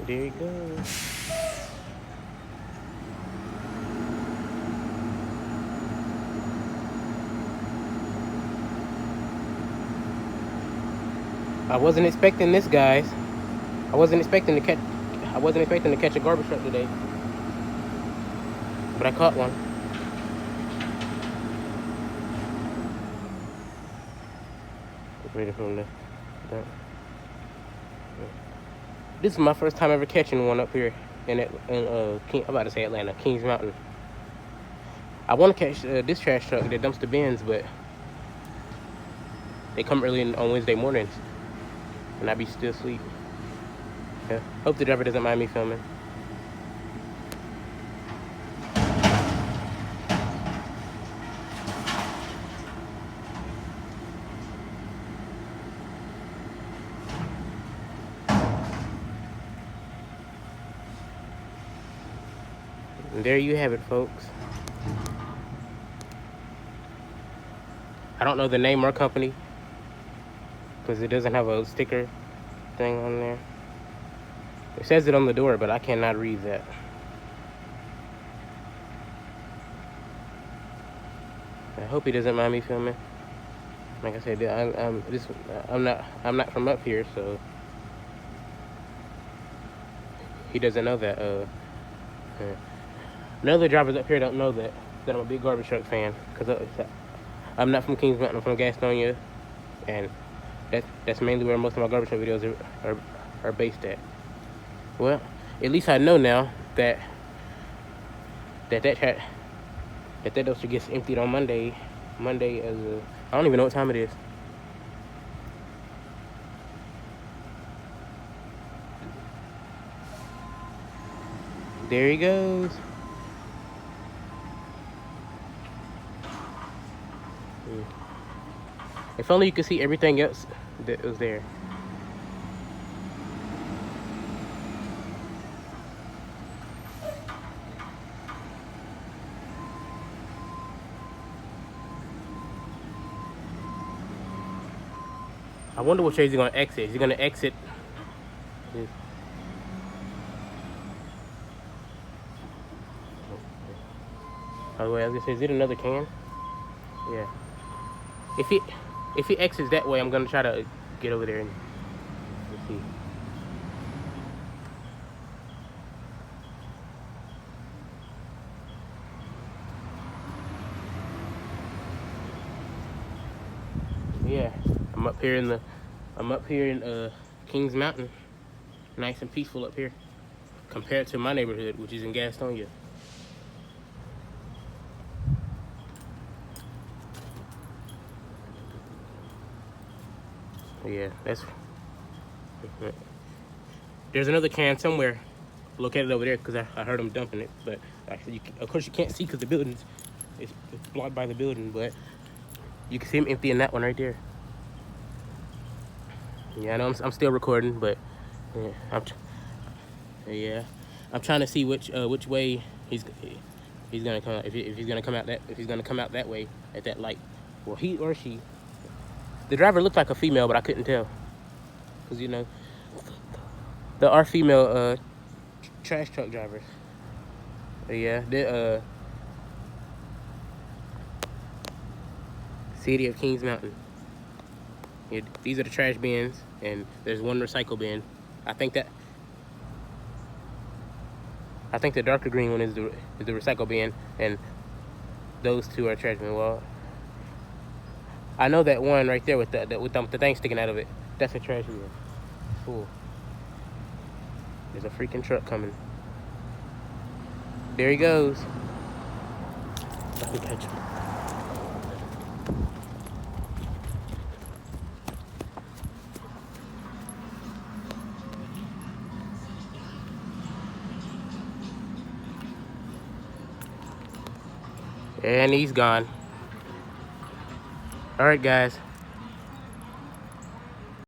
There you go. I wasn't expecting this, guys. I wasn't expecting to catch a garbage truck today, but I caught one. Ready from the. This is my first time ever catching one up here I'm about to say Atlanta, Kings Mountain. I want to catch this trash truck that dumps the bins, but they come early on Wednesday mornings, and I be still asleep. Yeah. Hope the driver doesn't mind me filming. And there you have it, folks. I don't know the name or company because it doesn't have a sticker thing on there. It says it on the door, but I cannot read that. I hope he doesn't mind me filming. Like I said, I'm not from up here, so he doesn't know that. None of the drivers up here don't know that I'm a big garbage truck fan, because I'm not from Kings Mountain. I'm from Gastonia, and that's mainly where most of my garbage truck videos are based at. Well, at least I know now that dumpster gets emptied on Monday. Monday as I don't even know what time it is. There he goes. If only you could see everything else that was there. I wonder which way he's going to exit. Is he going to exit? Oh, wait, I was going to say, is it another can? Yeah. If he exits that way, I'm going to try to get over there and see. Yeah, I'm up here in Kings Mountain. Nice and peaceful up here compared to my neighborhood, which is in Gastonia. Yeah, there's another can somewhere located over there because I heard them dumping it, but actually, of course you can't see because the building's it's blocked by the building, but you can see him emptying that one right there. Yeah, I know I'm still recording, but yeah, I'm trying to see which way he's gonna come out. If he's gonna come out that way at that light. Well, he or she. The driver looked like a female, but I couldn't tell, cause there are female trash truck drivers. Yeah, the city of Kings Mountain. Yeah, these are the trash bins, and there's one recycle bin. I think the darker green one is the recycle bin, and those two are trash bin. Well, I know that one right there with the thing sticking out of it. That's a trash bin. Cool. There's a freaking truck coming. There he goes. Let me catch him. And he's gone. All right, guys.